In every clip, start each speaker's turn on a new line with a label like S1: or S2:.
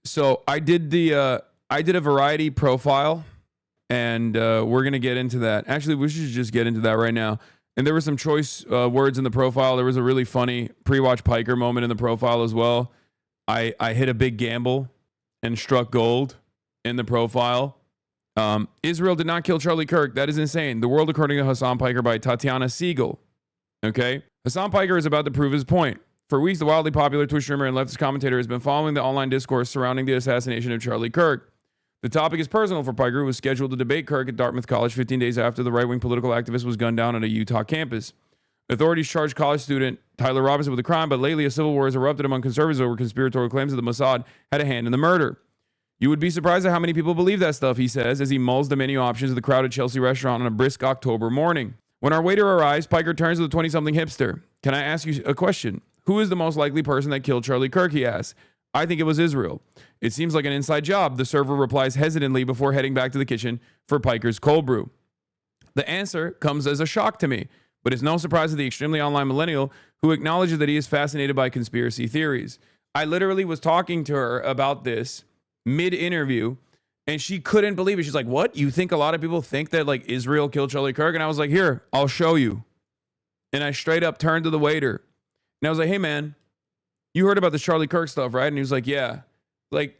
S1: So I did a variety profile, and we're going to get into that. Actually, we should just get into that right now. And there were some choice words in the profile. There was a really funny pre-watch Piker moment in the profile as well. I hit a big gamble and struck gold in the profile. Israel did not kill Charlie Kirk. That is insane. The World According to Hasan Piker by Tatiana Siegel. Okay? Hasan Piker is about to prove his point. For weeks, the wildly popular Twitch streamer and leftist commentator has been following the online discourse surrounding the assassination of Charlie Kirk. The topic is personal for Piker, who was scheduled to debate Kirk at Dartmouth College 15 days after the right-wing political activist was gunned down on a Utah campus. Authorities charged college student Tyler Robinson with the crime, but lately a civil war has erupted among conservatives over conspiratorial claims that the Mossad had a hand in the murder. You would be surprised at how many people believe that stuff, he says, as he mulls the menu options of the crowded Chelsea restaurant on a brisk October morning. When our waiter arrives, Piker turns to the 20-something hipster. Can I ask you a question? Who is the most likely person that killed Charlie Kirk, he asks. I think it was Israel. It seems like an inside job, the server replies hesitantly before heading back to the kitchen for Piker's cold brew. The answer comes as a shock to me, but it's no surprise to the extremely online millennial who acknowledges that he is fascinated by conspiracy theories. I literally was talking to her about this mid-interview, and she couldn't believe it. She's like, what? You think a lot of people think that like Israel killed Charlie Kirk? And I was like, here, I'll show you. And I straight up turned to the waiter. And I was like, hey, man, you heard about this Charlie Kirk stuff, right? And he was like, yeah. Like,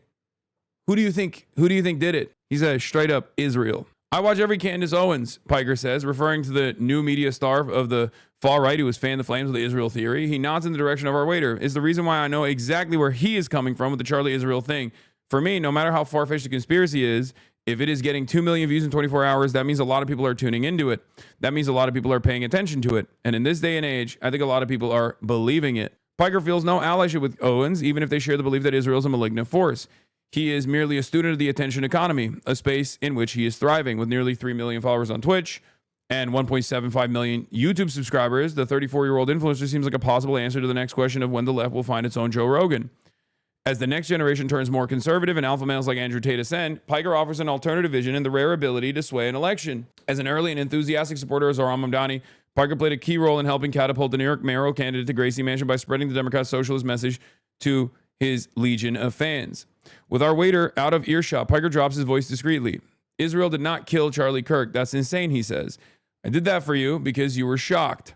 S1: who do you think did it? He said, straight up, Israel. I watch every Candace Owens, Piker says, referring to the new media star of the far right who has fanned the flames of the Israel theory. He nods in the direction of our waiter. Is the reason why I know exactly where he is coming from with the Charlie Israel thing. For me, no matter how far-fetched the conspiracy is, if it is getting 2 million views in 24 hours, that means a lot of people are tuning into it. That means a lot of people are paying attention to it. And in this day and age, I think a lot of people are believing it. Piker feels no allyship with Owens, even if they share the belief that Israel is a malignant force. He is merely a student of the attention economy, a space in which he is thriving. With nearly 3 million followers on Twitch and 1.75 million YouTube subscribers, the 34-year-old influencer seems like a possible answer to the next question of when the left will find its own Joe Rogan. As the next generation turns more conservative and alpha males like Andrew Tate ascend, Piker offers an alternative vision and the rare ability to sway an election. As an early and enthusiastic supporter of Zohran Mamdani, Piker played a key role in helping catapult the New York mayoral candidate to Gracie Mansion by spreading the Democrat socialist message to his legion of fans. With our waiter out of earshot, Piker drops his voice discreetly. Israel did not kill Charlie Kirk. That's insane, he says. I did that for you because you were shocked.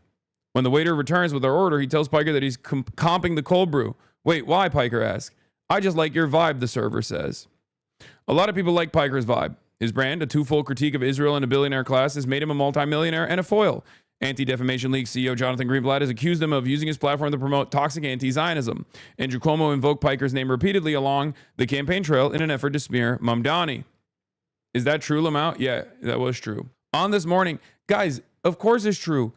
S1: When the waiter returns with our order, he tells Piker that he's comping the cold brew. Wait, why? Piker asks. I just like your vibe, the server says. A lot of people like Piker's vibe. His brand, a twofold critique of Israel and a billionaire class, has made him a multimillionaire and a foil. Anti-Defamation League CEO Jonathan Greenblatt has accused him of using his platform to promote toxic anti-Zionism. Andrew Cuomo invoked Piker's name repeatedly along the campaign trail in an effort to smear Mamdani. Is that true, Lamau? Yeah, that was true. On this morning, guys, of course it's true.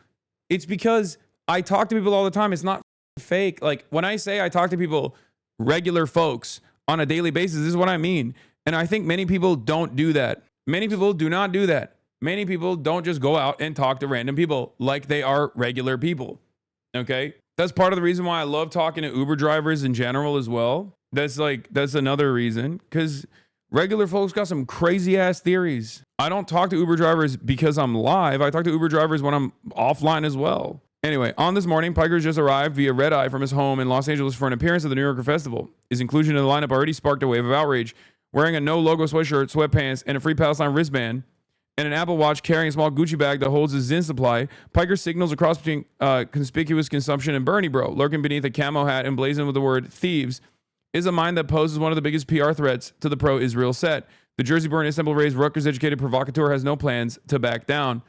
S1: It's because I talk to people all the time. It's not fake. Like when I say I talk to people, regular folks on a daily basis, this is what I mean. And I think many people don't do that. Many people do not do that. Many people don't just go out and talk to random people like they are regular people. Okay? That's part of the reason why I love talking to Uber drivers in general as well. That's another reason, because regular folks got some crazy ass theories. I don't talk to Uber drivers because I'm live. I talk to Uber drivers when I'm offline as well. Anyway, on this morning, Piker just arrived via red eye from his home in Los Angeles for an appearance at the New Yorker Festival. His inclusion in the lineup already sparked a wave of outrage. Wearing a no-logo sweatshirt, sweatpants, and a Free Palestine wristband, and an Apple Watch carrying a small Gucci bag that holds his Zyn supply, Piker signals a cross between conspicuous consumption and Bernie bro. Lurking beneath a camo hat emblazoned with the word thieves is a mind that poses one of the biggest PR threats to the pro-Israel set. The Jersey-born, Istanbul-raised, Rutgers-educated provocateur has no plans to back down.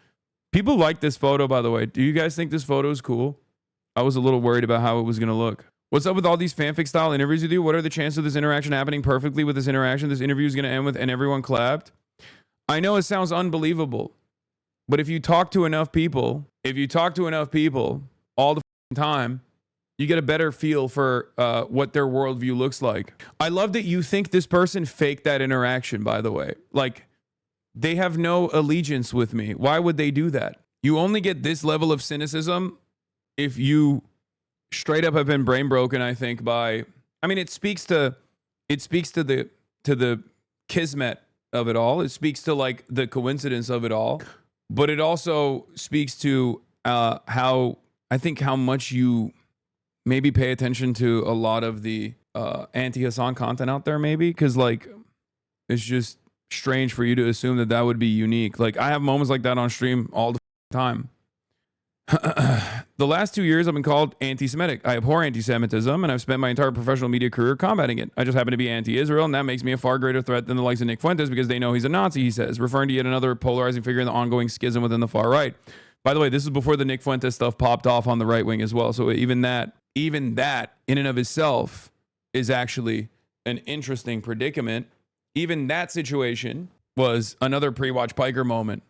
S1: People like this photo, by the way. Do you guys think this photo is cool? I was a little worried about how it was going to look. What's up with all these fanfic-style interviews with you? What are the chances of this interaction happening perfectly with this interaction? This interview is going to end with, and everyone clapped. I know it sounds unbelievable, but if you talk to enough people all the time, you get a better feel for what their worldview looks like. I love that you think this person faked that interaction, by the way. Like, they have no allegiance with me. Why would they do that? You only get this level of cynicism if you straight up have been brain broken, I think, by, I mean, it speaks to the kismet of it all. It speaks to like the coincidence of it all. But it also speaks to how much you maybe pay attention to a lot of the anti-Hasan content out there, maybe, because like it's just strange for you to assume that that would be unique. Like I have moments like that on stream all the time. The last 2 years I've been called anti-Semitic. I abhor anti-Semitism, and I've spent my entire professional media career combating it. I just happen to be anti-Israel, and that makes me a far greater threat than the likes of Nick Fuentes because they know he's a Nazi, he says, referring to yet another polarizing figure in the ongoing schism within the far right. By the way, this is before the Nick Fuentes stuff popped off on the right wing as well. So even that in and of itself is actually an interesting predicament. Even that situation was another pre-watch Piker moment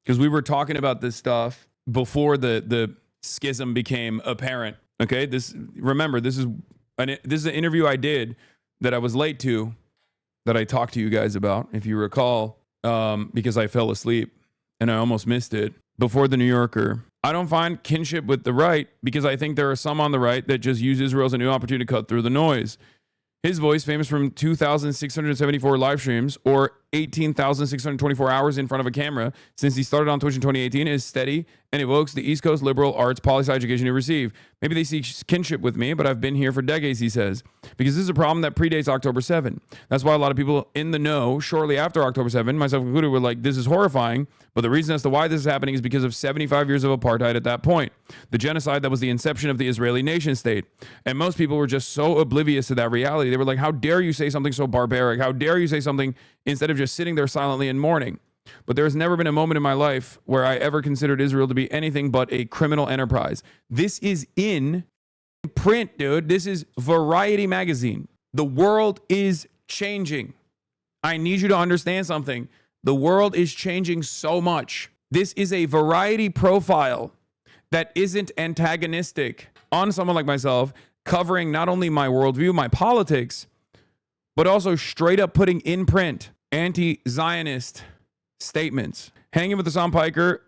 S1: because we were talking about this stuff before the schism became apparent. Okay, remember this is an interview I did that I was late to, that I talked to you guys about, if you recall, because I fell asleep and I almost missed it, before the New Yorker. I don't find kinship with the right because I think there are some on the right that just use Israel as a new opportunity to cut through the noise. His voice, famous from 2,674 live streams or 18,624 hours in front of a camera since he started on Twitch in 2018, is steady and evokes the East Coast liberal arts poli-sci education he received. Maybe they seek kinship with me, but I've been here for decades, he says, because this is a problem that predates October 7. That's why a lot of people in the know shortly after October 7, myself included, were like, this is horrifying, but the reason as to why this is happening is because of 75 years of apartheid at that point, the genocide that was the inception of the Israeli nation state. And most people were just so oblivious to that reality. They were like, how dare you say something so barbaric? How dare you say something instead of just sitting there silently in mourning? But there has never been a moment in my life where I ever considered Israel to be anything but a criminal enterprise. This is in print, dude. This is Variety magazine. The world is changing. I need you to understand something. The world is changing so much. This is a Variety profile that isn't antagonistic on someone like myself, covering not only my worldview, my politics, but also straight up putting in print anti-Zionist statements. Hanging with Hasan Piker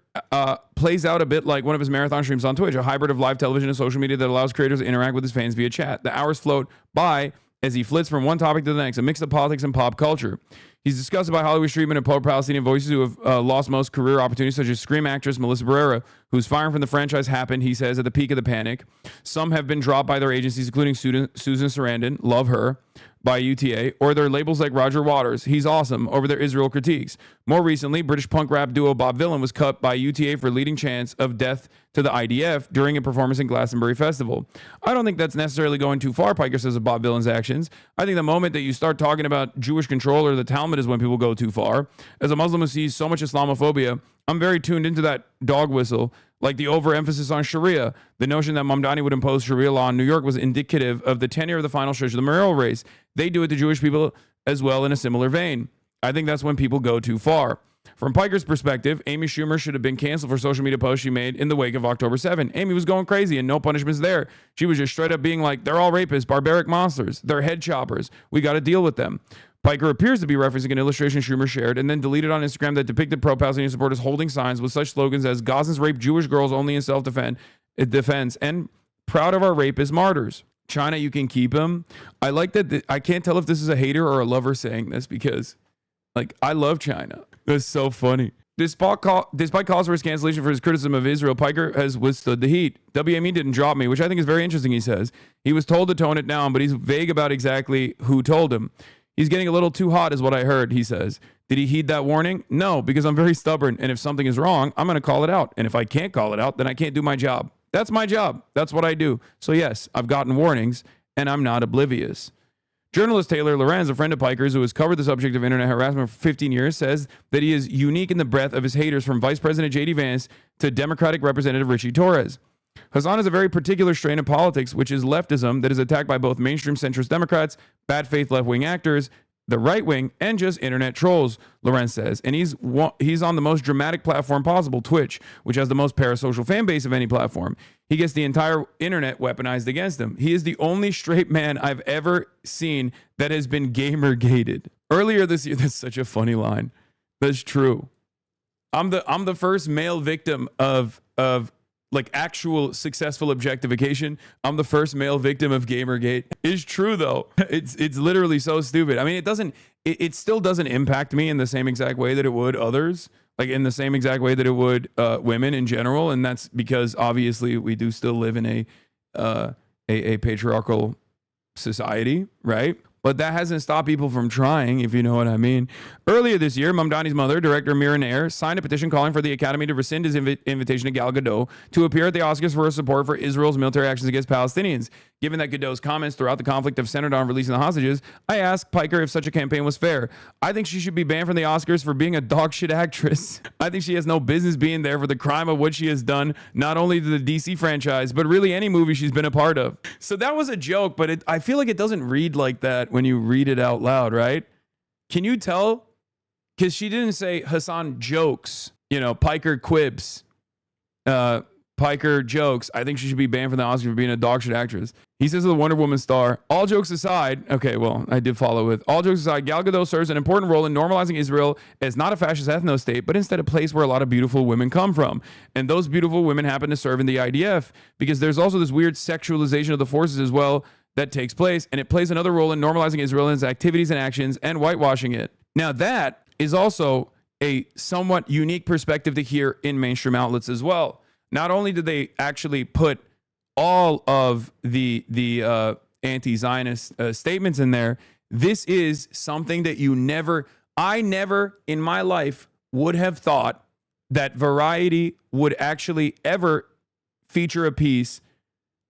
S1: plays out a bit like one of his marathon streams on Twitch, a hybrid of live television and social media that allows creators to interact with his fans via chat. The hours float by as he flits from one topic to the next, a mix of politics and pop culture. He's discussed about Hollywood's treatment of pro-Palestinian voices who have lost most career opportunities, such as Scream actress Melissa Barrera, whose firing from the franchise happened, he says, at the peak of the panic. Some have been dropped by their agencies, including Susan Sarandon, love her, by UTA, or their labels like Roger Waters, he's awesome, over their Israel critiques. More recently, British punk rap duo Bob Vylan was cut by UTA for leading chants of death to the IDF during a performance in Glastonbury Festival. I don't think that's necessarily going too far, Piker says, of Bob Vylan's actions. I think the moment that you start talking about Jewish control or the Talmud is when people go too far. As a Muslim who sees so much Islamophobia, I'm very tuned into that dog whistle, like the overemphasis on Sharia. The notion that Mamdani would impose Sharia law in New York was indicative of the tenure of the final stretch of the mayoral race. They do it to Jewish people as well in a similar vein. I think that's when people go too far. From Piker's perspective, Amy Schumer should have been canceled for social media posts she made in the wake of October 7. Amy was going crazy and no punishments there. She was just straight up being like, they're all rapists, barbaric monsters. They're head choppers. We got to deal with them. Piker appears to be referencing an illustration Schumer shared and then deleted on Instagram that depicted pro-Palestinian supporters holding signs with such slogans as Gazans rape Jewish girls only in self-defense and proud of our rapist martyrs. China, you can keep him. I like that. I can't tell if this is a hater or a lover saying this because, like, I love China. That's so funny. Despite calls for his cancellation for his criticism of Israel, Piker has withstood the heat. WME didn't drop me, which I think is very interesting, he says. He was told to tone it down, but he's vague about exactly who told him. He's getting a little too hot is what I heard, he says. Did he heed that warning? No, because I'm very stubborn, and if something is wrong, I'm going to call it out. And if I can't call it out, then I can't do my job. That's my job. That's what I do. So yes, I've gotten warnings, and I'm not oblivious. Journalist Taylor Lorenz, a friend of Piker's who has covered the subject of internet harassment for 15 years, says that he is unique in the breadth of his haters, from Vice President J.D. Vance to Democratic Representative Richie Torres. Hasan is a very particular strain of politics, which is leftism that is attacked by both mainstream centrist Democrats, bad faith left-wing actors, the right wing, and just internet trolls, Lorenz says. And he's on the most dramatic platform possible, Twitch, which has the most parasocial fan base of any platform. He gets the entire internet weaponized against him. He is the only straight man I've ever seen that has been gamer-gated. Earlier this year, that's such a funny line. That's true. I'm the first male victim of like actual successful objectification. I'm the first male victim of Gamergate. It's true though. It's literally so stupid. I mean, it still doesn't impact me in the same exact way that it would others. like in the same exact way that it would women in general. And that's because obviously we do still live in a patriarchal society, right? But that hasn't stopped people from trying, if you know what I mean. Earlier this year, Mamdani's mother, director Mira Nair, signed a petition calling for the Academy to rescind his invitation to Gal Godot to appear at the Oscars for his support for Israel's military actions against Palestinians. Given that Godot's comments throughout the conflict have centered on releasing the hostages, I asked Piker if such a campaign was fair. I think she should be banned from the Oscars for being a dog shit actress. I think she has no business being there for the crime of what she has done, not only to the DC franchise, but really any movie she's been a part of. So that was a joke, but I feel like it doesn't read like that when you read it out loud, right? Can you tell? Because she didn't say Hasan jokes, Piker quibs, Piker jokes. I think she should be banned from the Oscars for being a dog shit actress. He says to the Wonder Woman star, all jokes aside, okay, well, I did follow with, all jokes aside, Gal Gadot serves an important role in normalizing Israel as not a fascist ethno-state, but instead a place where a lot of beautiful women come from. And those beautiful women happen to serve in the IDF, because there's also this weird sexualization of the forces as well that takes place, and it plays another role in normalizing Israel and its activities and actions and whitewashing it. Now that is also a somewhat unique perspective to hear in mainstream outlets as well. Not only did they actually put all of the anti-Zionist statements in there, this is something that I never in my life would have thought that Variety would actually ever feature a piece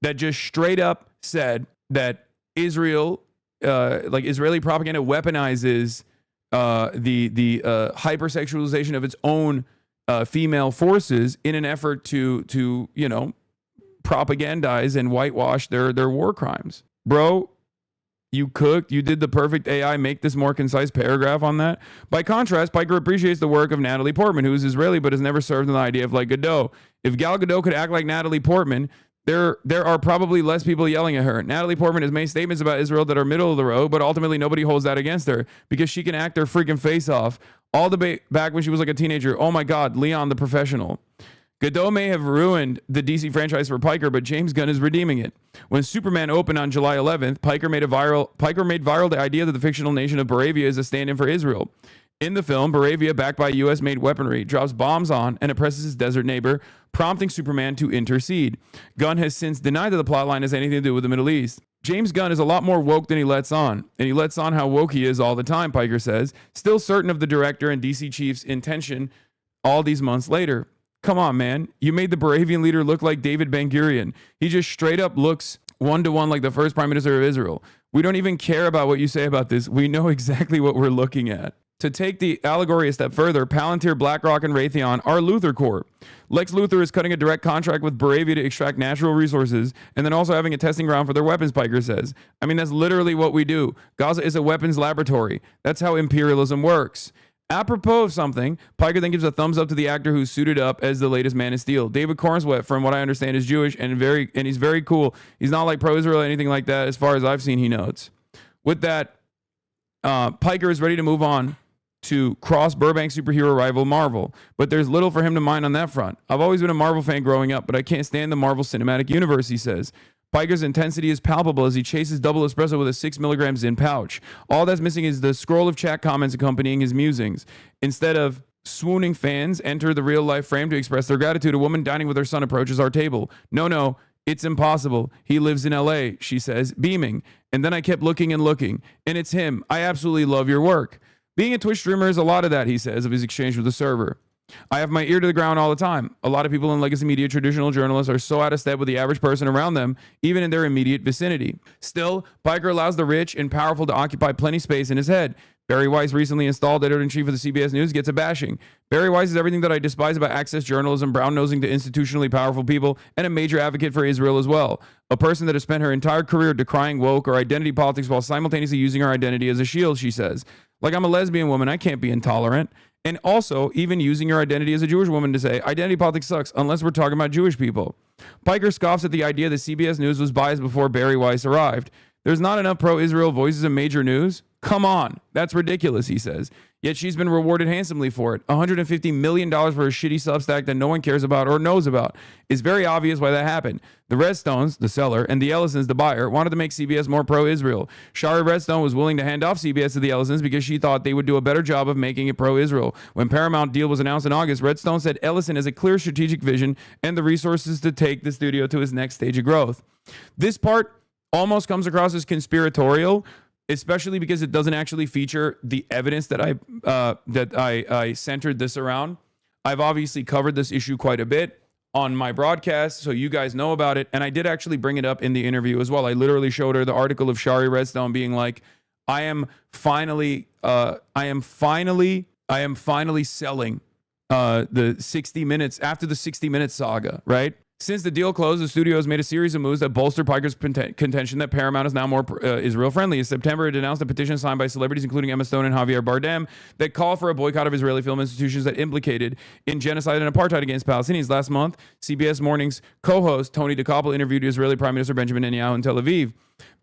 S1: that just straight up said that Israel, like Israeli propaganda, weaponizes the hypersexualization of its own female forces in an effort to propagandize and whitewash their war crimes. Bro, you cooked. You did the perfect AI. Make this more concise paragraph on that. By contrast, Piker appreciates the work of Natalie Portman, who is Israeli but has never served in the IDF like Godot. If Gal Gadot could act like Natalie Portman, there are probably less people yelling at her. Natalie Portman has made statements about Israel that are middle of the road, but ultimately nobody holds that against her because she can act her freaking face off. All the back when she was like a teenager. Oh my God, Leon the Professional. Godot may have ruined the DC franchise for Piker, but James Gunn is redeeming it. When Superman opened on July 11th, Piker made viral the idea that the fictional nation of Baravia is a stand-in for Israel. In the film, Baravia, backed by U.S.-made weaponry, drops bombs on and oppresses his desert neighbor, prompting Superman to intercede. Gunn has since denied that the plotline has anything to do with the Middle East. James Gunn is a lot more woke than he lets on, and he lets on how woke he is all the time, Piker says, still certain of the director and DC chief's intention all these months later. Come on, man. You made the Baravian leader look like David Ben-Gurion. He just straight up looks one-to-one like the first prime minister of Israel. We don't even care about what you say about this. We know exactly what we're looking at. To take the allegory a step further, Palantir, BlackRock, and Raytheon are Luthor Corp. Lex Luthor is cutting a direct contract with Baravia to extract natural resources and then also having a testing ground for their weapons, Piker says. I mean, that's literally what we do. Gaza is a weapons laboratory. That's how imperialism works. Apropos of something, Piker then gives a thumbs up to the actor who's suited up as the latest Man of Steel. David Cornswet, from what I understand, is Jewish and he's very cool. He's not like pro-Israel or anything like that, as far as I've seen, he notes. With that, Piker is ready to move on to cross Burbank superhero rival Marvel, but there's little for him to mind on that front. I've always been a Marvel fan growing up, but I can't stand the Marvel Cinematic Universe, he says. Piker's intensity is palpable as he chases double espresso with a 6 milligram Zyn pouch. All that's missing is the scroll of chat comments accompanying his musings. Instead of swooning fans enter the real-life frame to express their gratitude, a woman dining with her son approaches our table. No, it's impossible. He lives in LA, she says, beaming. And then I kept looking and looking, and it's him. I absolutely love your work. Being a Twitch streamer is a lot of that, he says, of his exchange with the server. I have my ear to the ground all the time. A lot of people in legacy media, traditional journalists, are so out of step with the average person around them, even in their immediate vicinity. Still, Piker allows the rich and powerful to occupy plenty space in his head. Barry Weiss, recently installed editor-in-chief of the CBS News, gets a bashing. Barry Weiss is everything that I despise about access journalism, brown-nosing to institutionally powerful people, and a major advocate for Israel as well. A person that has spent her entire career decrying woke or identity politics while simultaneously using her identity as a shield, she says. Like, I'm a lesbian woman, I can't be intolerant. And also, even using your identity as a Jewish woman to say, identity politics sucks, unless we're talking about Jewish people. Piker scoffs at the idea that CBS News was biased before Barry Weiss arrived. There's not enough pro-Israel voices in major news? Come on, that's ridiculous, he says. Yet she's been rewarded handsomely for it. $150 million for a shitty Substack that no one cares about or knows about. It's very obvious why that happened. The Redstones, the seller, and the Ellisons, the buyer, wanted to make CBS more pro-Israel. Shari Redstone was willing to hand off CBS to the Ellisons because she thought they would do a better job of making it pro-Israel. When Paramount deal was announced in August, Redstone said Ellison has a clear strategic vision and the resources to take the studio to its next stage of growth. This part almost comes across as conspiratorial, especially because it doesn't actually feature the evidence that I centered this around. I've obviously covered this issue quite a bit on my broadcast, so you guys know about it. And I did actually bring it up in the interview as well. I literally showed her the article of Shari Redstone being like, I am finally selling the 60 Minutes after the 60 Minutes saga, right? Since the deal closed, the studio has made a series of moves that bolster Piker's contention that Paramount is now more Israel-friendly. In September, it announced a petition signed by celebrities, including Emma Stone and Javier Bardem, that call for a boycott of Israeli film institutions that implicated in genocide and apartheid against Palestinians. Last month, CBS Morning's co-host Tony DeCoppel interviewed Israeli Prime Minister Benjamin Netanyahu in Tel Aviv.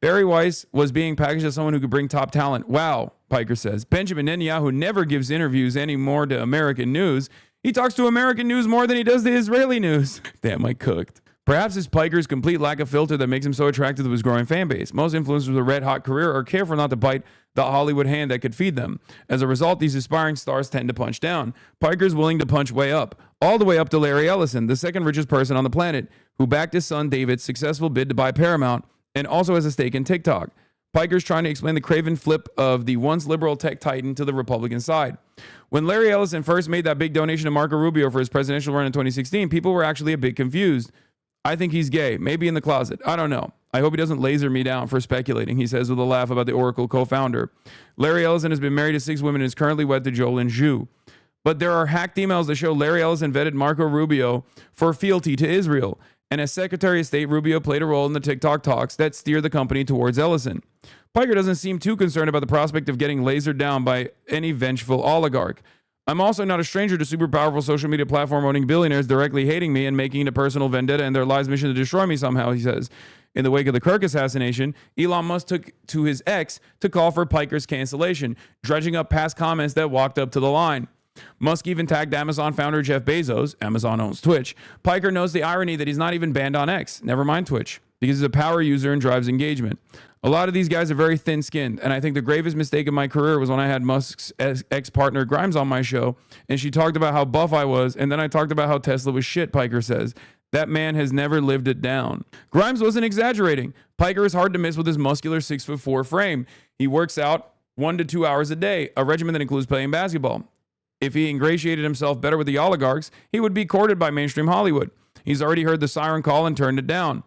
S1: Barry Weiss was being packaged as someone who could bring top talent. Wow, Piker says. Benjamin Netanyahu never gives interviews anymore to American news. He talks to American news more than he does to Israeli news. Damn, I cooked. Perhaps it's Piker's complete lack of filter that makes him so attractive to his growing fan base. Most influencers with a red-hot career are careful not to bite the Hollywood hand that could feed them. As a result, these aspiring stars tend to punch down. Piker's willing to punch way up, all the way up to Larry Ellison, the second richest person on the planet, who backed his son David's successful bid to buy Paramount and also has a stake in TikTok. Piker's trying to explain the craven flip of the once liberal tech titan to the Republican side. When Larry Ellison first made that big donation to Marco Rubio for his presidential run in 2016, people were actually a bit confused. I think he's gay, maybe in the closet. I don't know. I hope he doesn't laser me down for speculating, he says with a laugh about the Oracle co-founder. Larry Ellison has been married to 6 women and is currently wed to Jolyn Zhu. But there are hacked emails that show Larry Ellison vetted Marco Rubio for fealty to Israel. And as Secretary of State, Rubio played a role in the TikTok talks that steered the company towards Ellison. Piker doesn't seem too concerned about the prospect of getting lasered down by any vengeful oligarch. I'm also not a stranger to super powerful social media platform owning billionaires directly hating me and making it a personal vendetta and their lives mission to destroy me somehow, he says. In the wake of the Kirk assassination, Elon Musk took to his X to call for Piker's cancellation, dredging up past comments that walked up to the line. Musk even tagged Amazon founder Jeff Bezos. Amazon owns Twitch. Piker knows the irony that he's not even banned on X, never mind Twitch, because he's a power user and drives engagement. A lot of these guys are very thin-skinned, and I think the gravest mistake of my career was when I had Musk's ex-partner Grimes on my show, and she talked about how buff I was, and then I talked about how Tesla was shit, Piker says. That man has never lived it down. Grimes wasn't exaggerating. Piker is hard to miss with his muscular 6'4" frame. He works out 1 to 2 hours a day, a regimen that includes playing basketball. If he ingratiated himself better with the oligarchs, he would be courted by mainstream Hollywood. He's already heard the siren call and turned it down.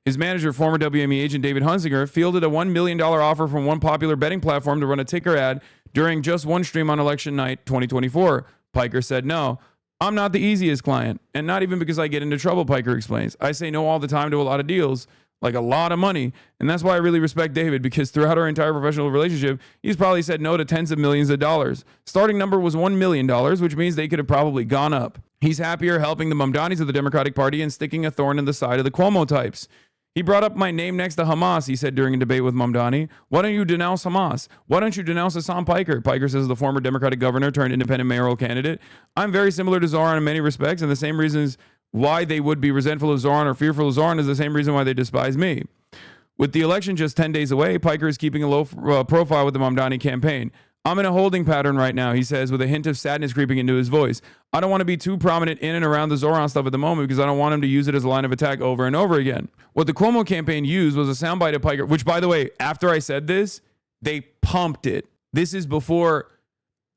S1: His manager, former WME agent David Hunsinger, fielded a $1 million offer from one popular betting platform to run a ticker ad during just one stream on election night 2024. Piker said no. I'm not the easiest client, and not even because I get into trouble, Piker explains. I say no all the time to a lot of deals, like a lot of money, and that's why I really respect David, because throughout our entire professional relationship, he's probably said no to tens of millions of dollars. Starting number was $1 million, which means they could have probably gone up. He's happier helping the Mamdanis of the Democratic Party and sticking a thorn in the side of the Cuomo types. He brought up my name next to Hamas, he said during a debate with Mamdani. Why don't you denounce Hamas? Why don't you denounce Hasan Piker? Piker says the former Democratic governor turned independent mayoral candidate. I'm very similar to Zoran in many respects, and the same reasons why they would be resentful of Zoran or fearful of Zoran is the same reason why they despise me. With the election just 10 days away, Piker is keeping a low profile with the Mamdani campaign. I'm in a holding pattern right now, he says, with a hint of sadness creeping into his voice. I don't want to be too prominent in and around the Zoran stuff at the moment because I don't want him to use it as a line of attack over and over again. What the Cuomo campaign used was a soundbite of Piker, which, by the way, after I said this, they pumped it. This is before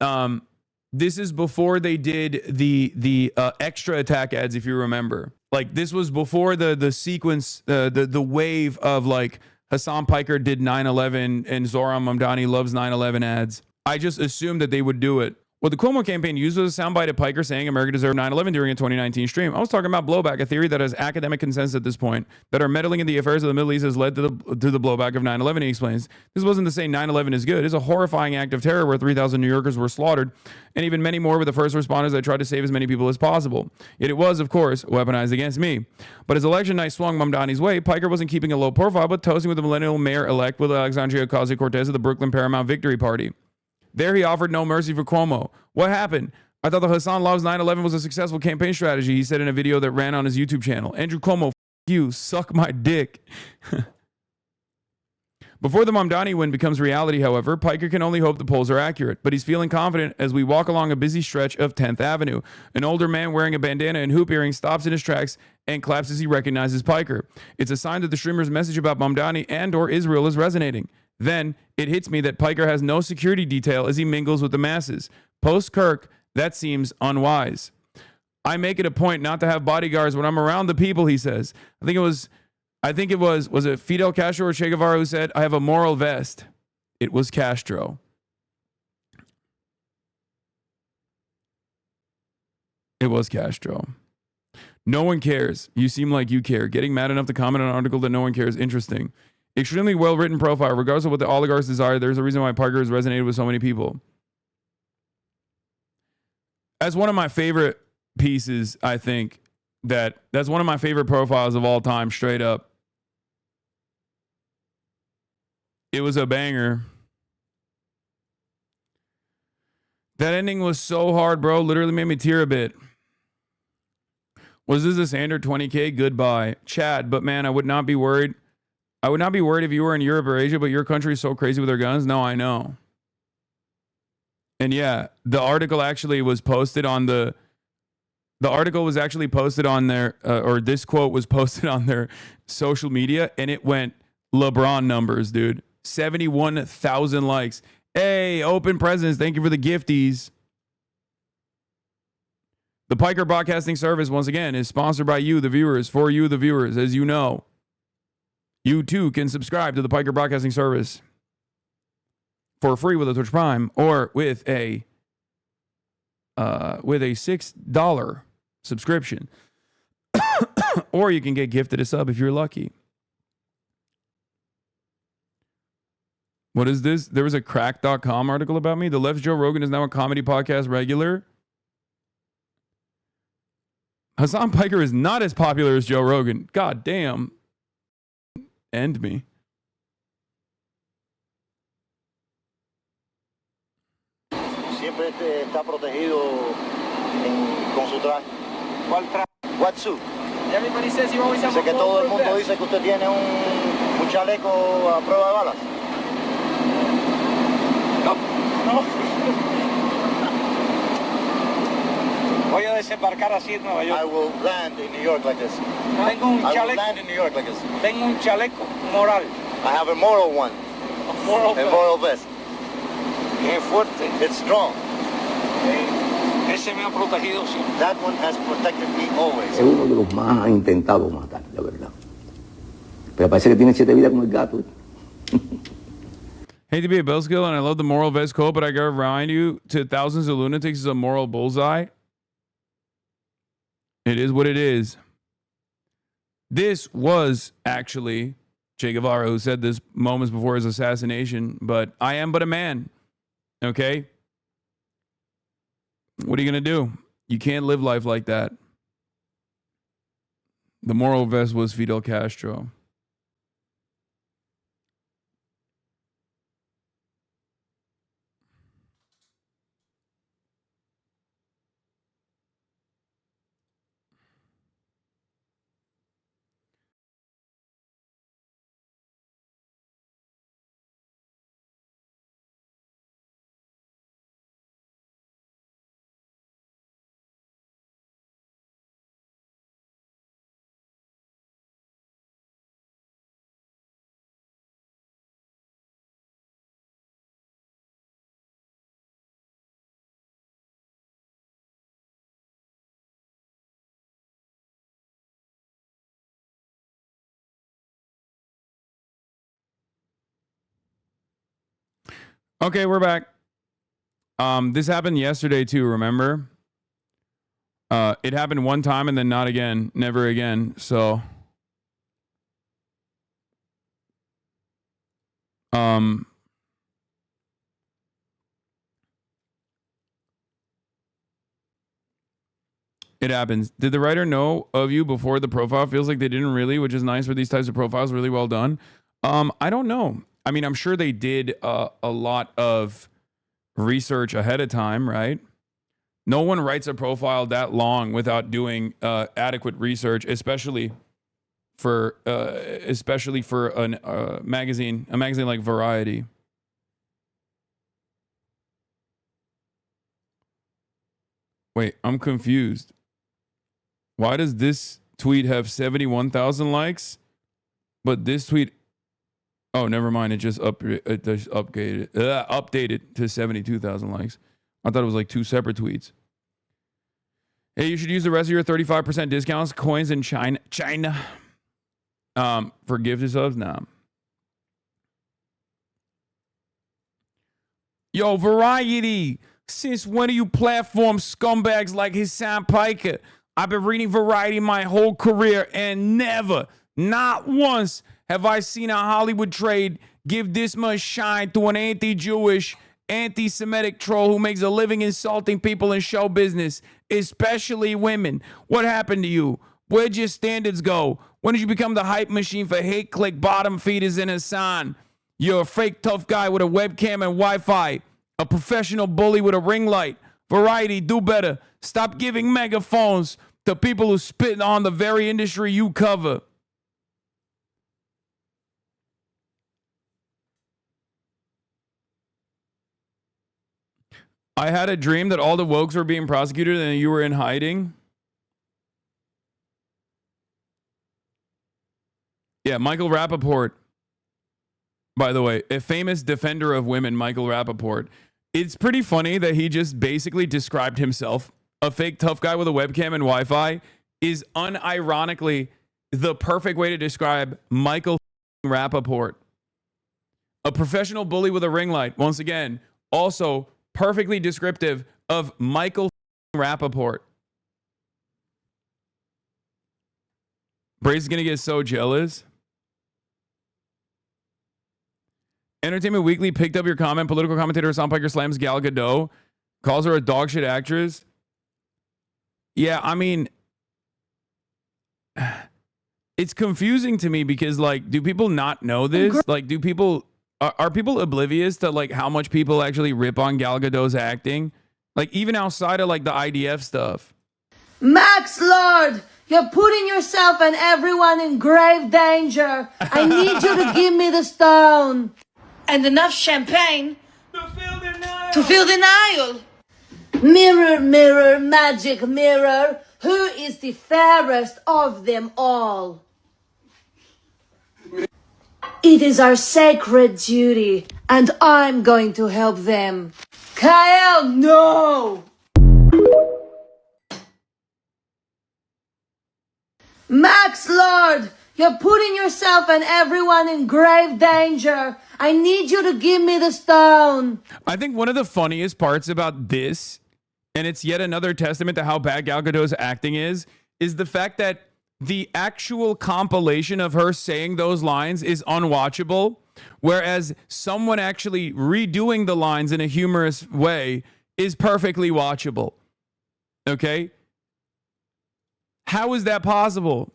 S1: they did the extra attack ads, if you remember. Like, this was before the sequence, the wave of like Hasan Piker did 9/11 and Zoran Mamdani loves 9/11 ads. I just assumed that they would do it. What the Cuomo campaign used was a soundbite of Piker saying America deserved 9/11 during a 2019 stream. I was talking about blowback, a theory that has academic consensus at this point, that our meddling in the affairs of the Middle East has led to the blowback of 9/11, he explains. This wasn't to say 9/11 is good. It's a horrifying act of terror where 3,000 New Yorkers were slaughtered, and even many more with the first responders that tried to save as many people as possible. Yet it was, of course, weaponized against me. But as election night swung Mamdani's way, Piker wasn't keeping a low profile, but toasting with the millennial mayor-elect with Alexandria Ocasio-Cortez of the Brooklyn Paramount Victory Party. There he offered no mercy for Cuomo. What happened? I thought the Hasan Loves 9/11 was a successful campaign strategy, he said in a video that ran on his YouTube channel. Andrew Cuomo, f you, suck my dick. Before the Mamdani win becomes reality, however, Piker can only hope the polls are accurate, but he's feeling confident as we walk along a busy stretch of 10th Avenue. An older man wearing a bandana and hoop earrings stops in his tracks and claps as he recognizes Piker. It's a sign that the streamer's message about Mamdani and or Israel is resonating. Then, it hits me that Piker has no security detail as he mingles with the masses. Post Kirk, that seems unwise. I make it a point not to have bodyguards when I'm around the people, he says. I think it was it Fidel Castro or Che Guevara who said, I have a moral vest? It was Castro. It was Castro. No one cares. You seem like you care. Getting mad enough to comment on an article that no one cares. Interesting. Extremely well-written profile. Regardless of what the oligarchs desire, there's a reason why Piker has resonated with so many people. That's one of my favorite pieces, I think. That's one of my favorite profiles of all time, straight up. It was a banger. That ending was so hard, bro. Literally made me tear a bit. Was this a standard 20K? Goodbye. Chad, but man, I would not be worried. I would not be worried if you were in Europe or Asia, but your country is so crazy with their guns. No, I know. And yeah, the article actually was posted on the article was actually posted on their, or this quote was posted on their social media, and it went LeBron numbers, dude. 71,000 likes. Hey, open presents. Thank you for the gifties. The Piker Broadcasting Service, once again, is sponsored by you, the viewers, for you, the viewers. As you know, you too can subscribe to the Piker Broadcasting Service for free with a Twitch Prime or with a $6 subscription. Or you can get gifted a sub if you're lucky. What is this? There was a crack.com article about me. The Left's Joe Rogan is now a comedy podcast regular. Hasan Piker is not as popular as Joe Rogan. God damn. End me.
S2: Siempre está protegido con su traje. ¿Cuál traje? What suit? Everybody says you always have a que todo el mundo dice que usted tiene un chaleco a prueba de balas. No. No. Voy a desembarcar así en Nueva York. I will land in New York like this. Tengo un chaleco. I will land in New York like this. Tengo un chaleco moral. I have a moral one. A moral vest. Qué fuerte. It's strong. Ese me ha protegido siempre. That one has protected me always. Es uno de los más ha intentado matar, la verdad. Pero parece que tiene 7 vidas como el gato.
S1: Hate to be a Bellskill, and I love the moral vest quote, but I gotta remind you, to thousands of lunatics is a moral bullseye. It is what it is. This was actually Che Guevara who said this moments before his assassination, but I am but a man. Okay? What are you going to do? You can't live life like that. The moral vest was Fidel Castro. Okay, we're back. This happened yesterday too, remember? It happened one time and then not again, never again. So it happens. Did the writer know of you before the profile? Feels like they didn't really, which is nice for these types of profiles. Really well done. I don't know. I mean, I'm sure they did a lot of research ahead of time, right? No one writes a profile that long without doing adequate research, especially for a magazine like Variety. Wait, I'm confused. Why does this tweet have 71,000 likes, but this tweet? Oh, never mind. It just updated to 72,000 likes. I thought it was like two separate tweets. Hey, you should use the rest of your 35% discounts, coins in China. For gifted subs? Nah. Yo, Variety. Since when are you platform scumbags like Hasan Piker? I've been reading Variety my whole career and never, not once, have I seen a Hollywood trade give this much shine to an anti-Jewish, anti-Semitic troll who makes a living insulting people in show business, especially women. What happened to you? Where'd your standards go? When did you become the hype machine for hate click bottom feeders in Hasan? You're a fake tough guy with a webcam and Wi-Fi. A professional bully with a ring light. Variety, do better. Stop giving megaphones to people who spit on the very industry you cover. I had a dream that all the wokes were being prosecuted and you were in hiding. Yeah, Michael Rappaport, by the way, a famous defender of women, Michael Rappaport. It's pretty funny that he just basically described himself. A fake tough guy with a webcam and Wi-Fi is unironically the perfect way to describe Michael Rappaport. A professional bully with a ring light. Once again, also perfectly descriptive of Michael Rappaport. Brace is going to get so jealous. Entertainment Weekly picked up your comment. Political commentator Hasan Piker slams Gal Godot. Calls her a dog shit actress. Yeah, I mean, it's confusing to me because, like, do people not know this? Like, do people, are people oblivious to, like, how much people actually rip on Gal Gadot's acting? Like, even outside of, like, the IDF stuff.
S3: Max Lord, you're putting yourself and everyone in grave danger. I need you to give me the stone. And enough champagne to fill the Nile. Mirror, mirror, magic mirror, who is the fairest of them all? It is our sacred duty, and I'm going to help them. Kyle, no! Max Lord, you're putting yourself and everyone in grave danger. I need you to give me the stone.
S1: I think one of the funniest parts about this, and it's yet another testament to how bad Gal Gadot's acting is the fact that the actual compilation of her saying those lines is unwatchable, whereas someone actually redoing the lines in a humorous way is perfectly watchable. Okay? How is that possible?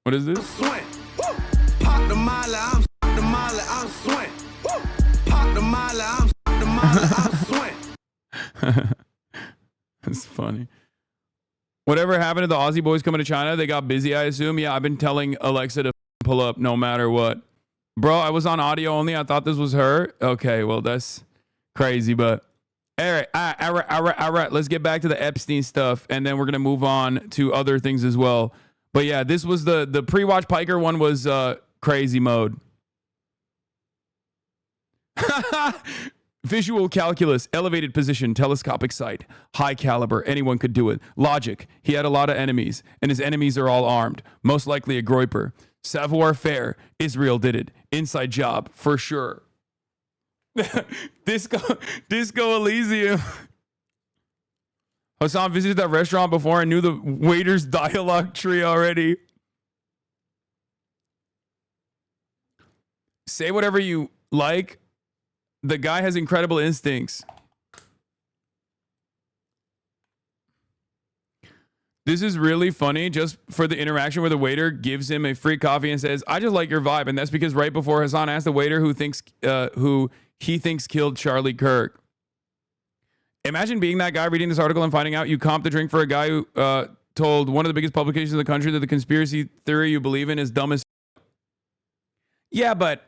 S1: What is this? Pop the mile, I'm the mile, I'm swing. Pop the mile, I'm the mile, I'm swing. That's funny. Whatever happened to the Aussie boys coming to China? They got busy, I assume. Yeah, I've been telling Alexa to pull up no matter what. Bro, I was on audio only. I thought this was her. Okay, well, that's crazy, but all right. Let's get back to the Epstein stuff, and then we're going to move on to other things as well. But yeah, this was the pre-watch Piker one was crazy mode. Visual calculus, elevated position, telescopic sight, high caliber, anyone could do it. Logic, he had a lot of enemies, and his enemies are all armed. Most likely a groiper. Savoir-faire, Israel did it. Inside job, for sure. Disco Elysium. Hasan visited that restaurant before and knew the waiter's dialogue tree already. Say whatever you like. The guy has incredible instincts. This is really funny just for the interaction where the waiter gives him a free coffee and says, I just like your vibe. And that's because right before Hasan asked the waiter who he thinks killed Charlie Kirk. Imagine being that guy reading this article and finding out you comped the drink for a guy who told one of the biggest publications in the country that the conspiracy theory you believe in is dumb as. Yeah, but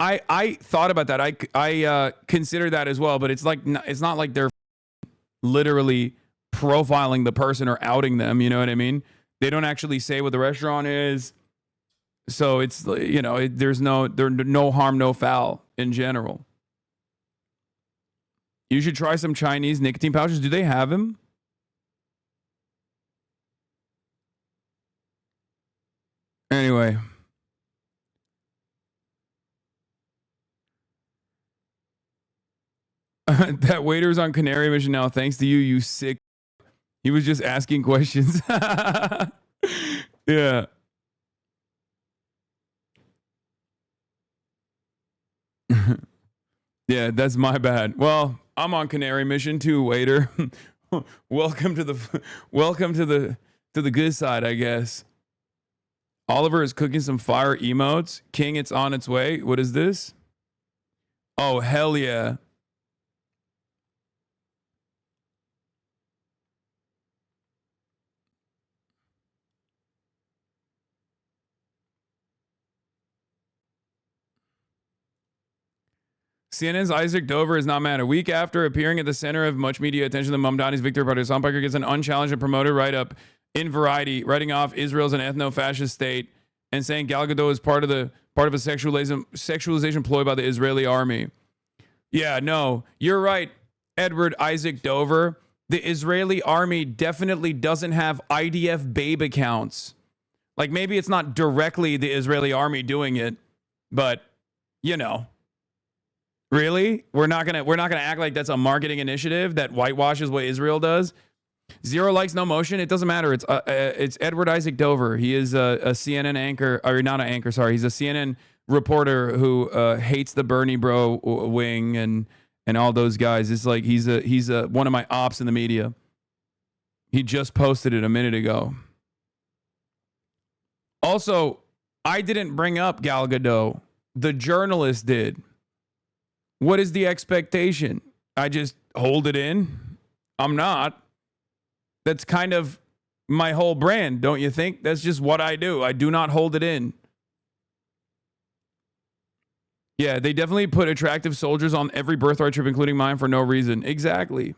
S1: I thought about that. I consider that as well, but it's not like they're literally profiling the person or outing them. You know what I mean? They don't actually say what the restaurant is. So it's, there's no harm, no foul in general. You should try some Chinese nicotine pouches. Do they have them? Anyway. That waiter's on Canary mission now. Thanks to you, you sick. He was just asking questions. Yeah. Yeah, that's my bad. Well, I'm on Canary mission too, waiter. Welcome to the good side, I guess. Oliver is cooking some fire emotes. King, it's on its way. What is this? Oh, hell yeah. CNN's Isaac Dover is not mad. A week after appearing at the center of much media attention, the Mamdani's Victor Party, Hasan Piker gets an unchallenged and promoted write-up in Variety, writing off Israel's an ethno-fascist state and saying Gal Godot is part of a sexualization ploy by the Israeli army. Yeah, no, you're right, Edward Isaac Dover. The Israeli army definitely doesn't have IDF babe accounts. Like, maybe it's not directly the Israeli army doing it, but really? We're not gonna act like that's a marketing initiative that whitewashes what Israel does. 0 likes, no motion. It doesn't matter. It's Edward Isaac Dover. He is a CNN anchor, or not an anchor. Sorry, he's a CNN reporter who hates the Bernie bro wing and all those guys. It's like he's one of my ops in the media. He just posted it a minute ago. Also, I didn't bring up Gal Godot. The journalist did. What is the expectation? I just hold it in? I'm not. That's kind of my whole brand, don't you think? That's just what I do. I do not hold it in. Yeah, they definitely put attractive soldiers on every birthright trip, including mine, for no reason. Exactly.